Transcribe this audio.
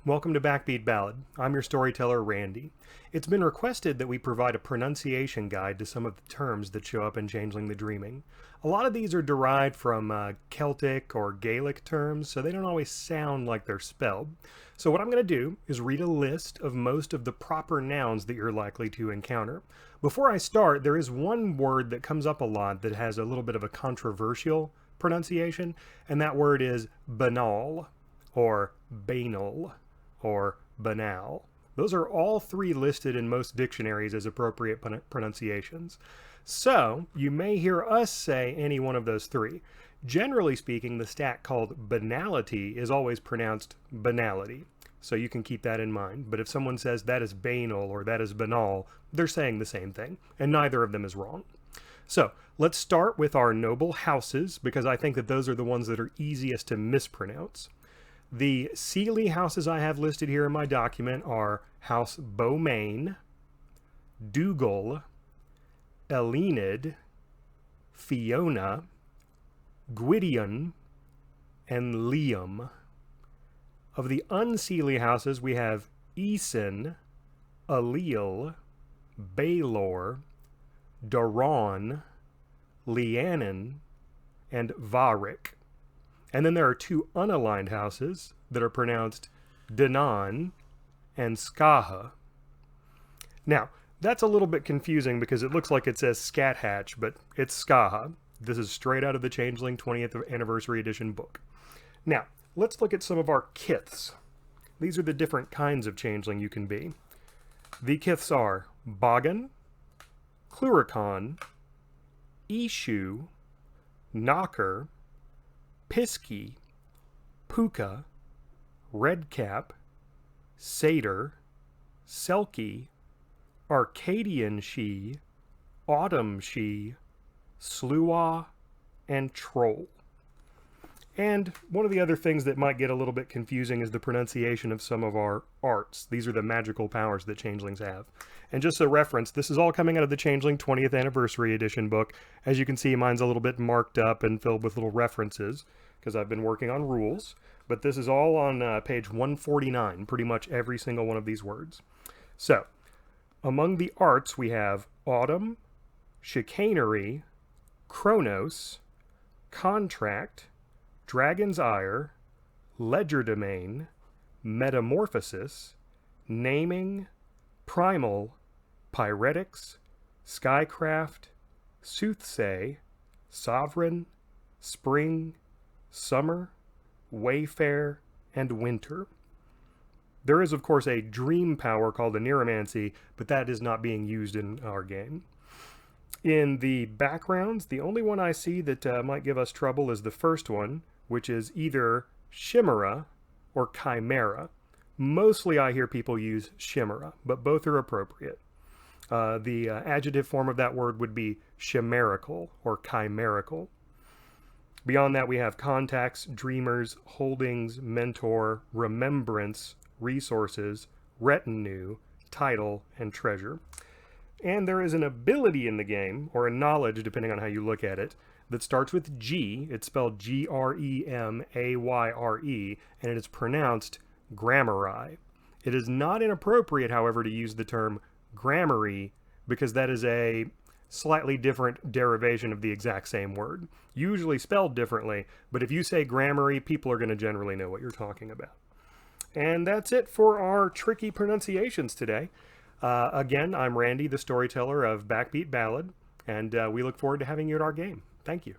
Welcome to Backbeat Ballad. I'm your storyteller, Randy. It's been requested that we provide a pronunciation guide to some of the terms that show up in Changeling the Dreaming. A lot of these are derived from Celtic or Gaelic terms, so they don't always sound like they're spelled. So what I'm going to do is read a list of most of the proper nouns that you're likely to encounter. Before I start, there is one word that comes up a lot that has a little bit of a controversial pronunciation, and that word is banal, or banal, or banal. Those are all three listed in most dictionaries as appropriate pronunciations. So you may hear us say any one of those three. Generally speaking, the stat called banality is always pronounced banality. So you can keep that in mind. But if someone says that is banal or that is banal, they're saying the same thing, and neither of them is wrong. So let's start with our noble houses, because I think that those are the ones that are easiest to mispronounce. The Sealy houses I have listed here in my document are House Beaumain, Dougal, Elenid, Fiona, Gwydion, and Liam. Of the unseelie houses, we have Æson, Allele, Baelor, Daron, Lianan, and Varric. And then there are two unaligned houses that are pronounced Danan and Skaha. Now, that's a little bit confusing because it looks like it says Scat Hatch, but it's Skaha. This is straight out of the Changeling 20th Anniversary Edition book. Now, let's look at some of our kiths. These are the different kinds of Changeling you can be. The kiths are Bogan, Cluricon, Ishu, Knocker, Pisky, Puka, Redcap, Satyr, Selkie, Arcadian She, Autumn She, Sluagh, and Troll. And one of the other things that might get a little bit confusing is the pronunciation of some of our arts. These are the magical powers that changelings have. And just a reference, this is all coming out of the Changeling 20th Anniversary Edition book. As you can see, mine's a little bit marked up and filled with little references because I've been working on rules. But this is all on page 149, pretty much every single one of these words. So, among the arts we have Autumn, Chicanery, Chronos, Contract, Dragon's Ire, Legerdemain, Metamorphosis, Naming, Primal, Pyretics, Skycraft, Soothsay, Sovereign, Spring, Summer, Wayfare, and Winter. There is, of course, a dream power called the Neuromancy, but that is not being used in our game. In the backgrounds, the only one I see that might give us trouble is the first one, which is either Chimera or Chimera. Mostly I hear people use Chimera, but both are appropriate. The adjective form of that word would be chimerical or chimerical. Beyond that, we have contacts, dreamers, holdings, mentor, remembrance, resources, retinue, title, and treasure. And there is an ability in the game, or a knowledge, depending on how you look at it, that starts with G. It's spelled G-R-E-M-A-Y-R-E, and it is pronounced grammari. It is not inappropriate, however, to use the term grammary, because that is a slightly different derivation of the exact same word. Usually spelled differently, but if you say grammary, people are going to generally know what you're talking about. And that's it for our tricky pronunciations today. Again, I'm Randy, the storyteller of Backbeat Ballad, and we look forward to having you at our game. Thank you.